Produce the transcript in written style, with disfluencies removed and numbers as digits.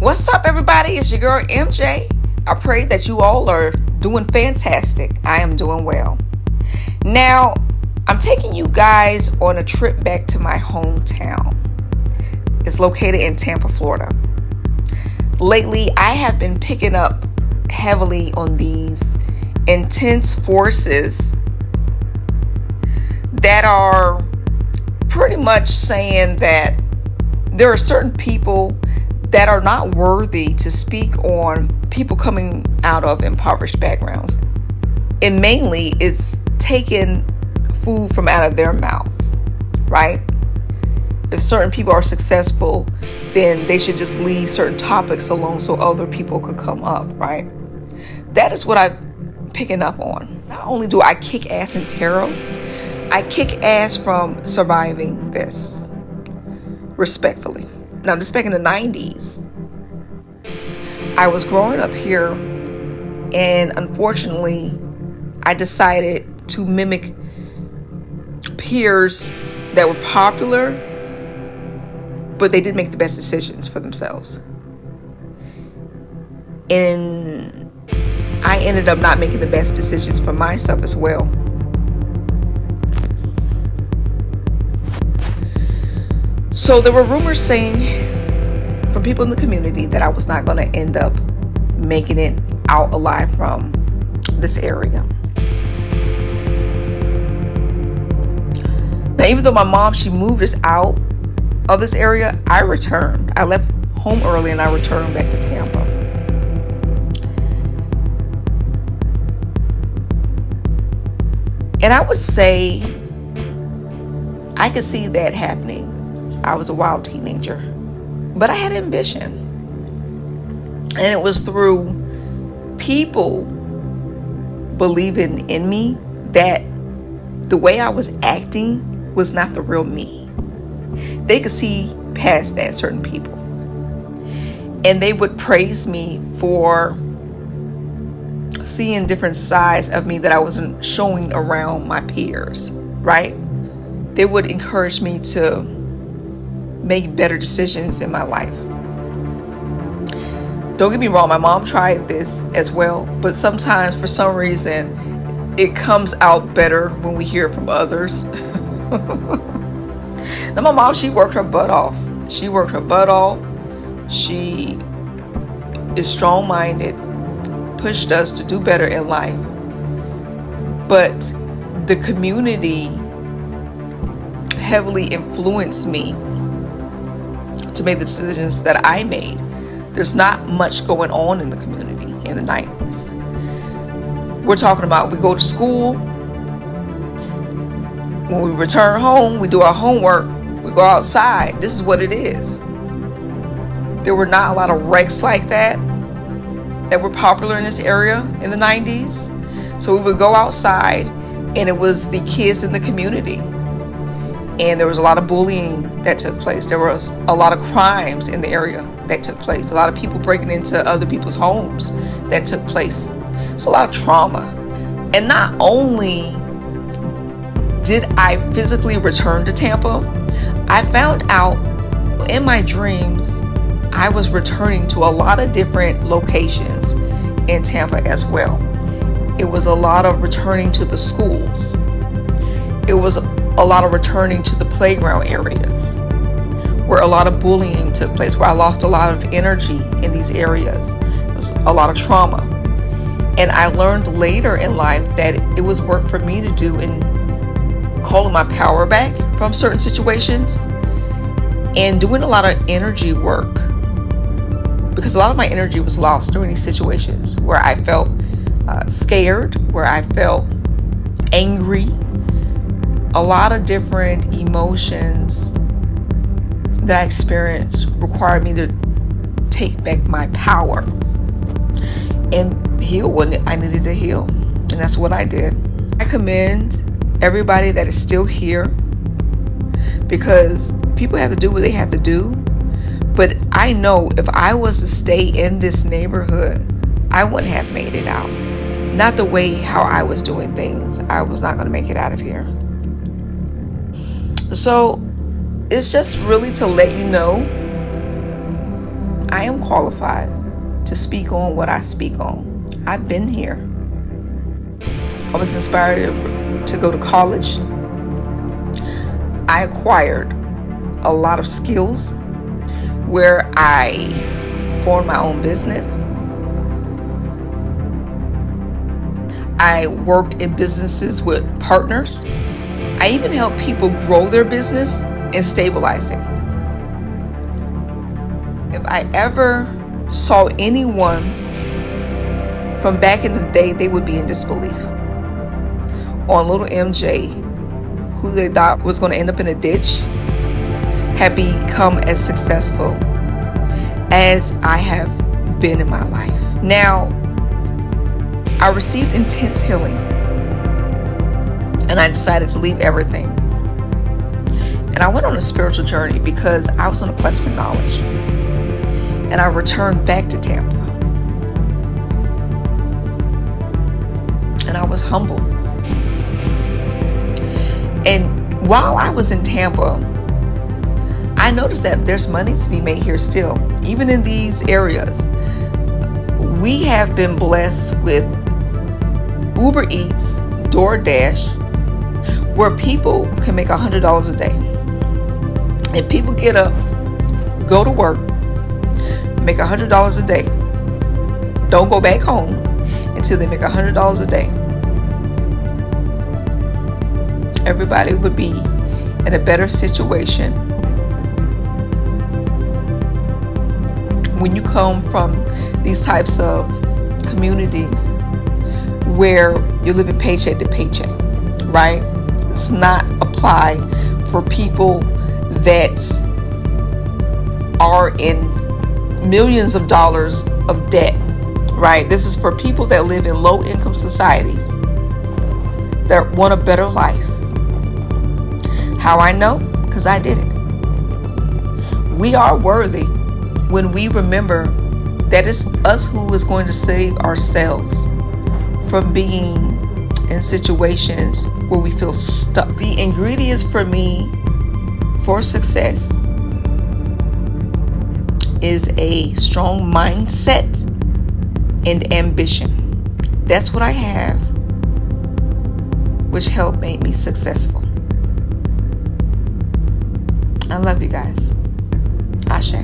What's up, everybody? It's your girl MJ. I pray that you all are doing fantastic. I am doing well. Now, I'm taking you guys on a trip back to my hometown. It's located in Tampa, Florida. Lately, I have been picking up heavily on these intense forces that are pretty much saying that there are certain people that are not worthy to speak on people coming out of impoverished backgrounds. And mainly it's taking food from out of their mouth, right? If certain people are successful, then they should just leave certain topics alone so other people could come up, right? That is what I'm picking up on. Not only do I kick ass in tarot, I kick ass from surviving this, respectfully. Now, just back in the 90s, I was growing up here, and unfortunately, I decided to mimic peers that were popular, but they didn't make the best decisions for themselves. And I ended up not making the best decisions for myself as well. So there were rumors saying from people in the community that I was not going to end up making it out alive from this area. Now, even though my mom, she moved us out of this area, I returned. I left home early and I returned back to Tampa. And I would say I could see that happening. I was a wild teenager, but I had ambition. And it was through people believing in me that the way I was acting was not the real me. They could see past that, certain people. And they would praise me for seeing different sides of me that I wasn't showing around my peers, right? They would encourage me to make better decisions in my life. Don't get me wrong, my mom tried this as well, but sometimes for some reason it comes out better when we hear it from others. Now, my mom, she worked her butt off. She is strong-minded, pushed us to do better in life. But the community heavily influenced me to make the decisions that I made. There's not much going on in the community in the 90s. We're talking about we go to school, when we return home, we do our homework, we go outside. This is what it is. There were not a lot of wrecks like that were popular in this area in the 90s. So we would go outside and it was the kids in the community. And there was a lot of bullying that took place. There was a lot of crimes in the area that took place. A lot of people breaking into other people's homes that took place. It's a lot of trauma. And not only did I physically return to Tampa, I found out in my dreams I was returning to a lot of different locations in Tampa as well. It was a lot of returning to the schools. It was a lot of returning to the playground areas where a lot of bullying took place, where I lost a lot of energy in these areas. It was a lot of trauma. And I learned later in life that it was work for me to do in calling my power back from certain situations and doing a lot of energy work, because a lot of my energy was lost during these situations where I felt scared, where I felt angry. A lot of different emotions that I experienced required me to take back my power and heal when I needed to heal. And that's what I did. I commend everybody that is still here, because people have to do what they have to do. But I know if I was to stay in this neighborhood, I wouldn't have made it out. Not the way how I was doing things. I was not going to make it out of here. So it's just really to let you know I am qualified to speak on what I speak on. I've been here. I was inspired to go to college. I acquired a lot of skills where I formed my own business. I worked in businesses with partners. I even help people grow their business and stabilize it. If I ever saw anyone from back in the day, they would be in disbelief on little MJ, who they thought was going to end up in a ditch, had become as successful as I have been in my life. Now, I received intense healing, and I decided to leave everything. And I went on a spiritual journey because I was on a quest for knowledge. And I returned back to Tampa. And I was humble. And while I was in Tampa, I noticed that there's money to be made here still, even in these areas. We have been blessed with Uber Eats, DoorDash, where people can make $100 a day. If people get up, go to work, make $100 a day, don't go back home until they make $100 a day, everybody would be in a better situation. When you come from these types of communities where you're living paycheck to paycheck, right? It's not applied for people that are in millions of dollars of debt, right? This is for people that live in low income societies that want a better life. How I know? Because I did it. We are worthy when we remember that it's us who is going to save ourselves from being in situations where we feel stuck. The ingredients for me for success is a strong mindset and ambition. That's what I have, which helped make me successful. I love you guys. Ashe.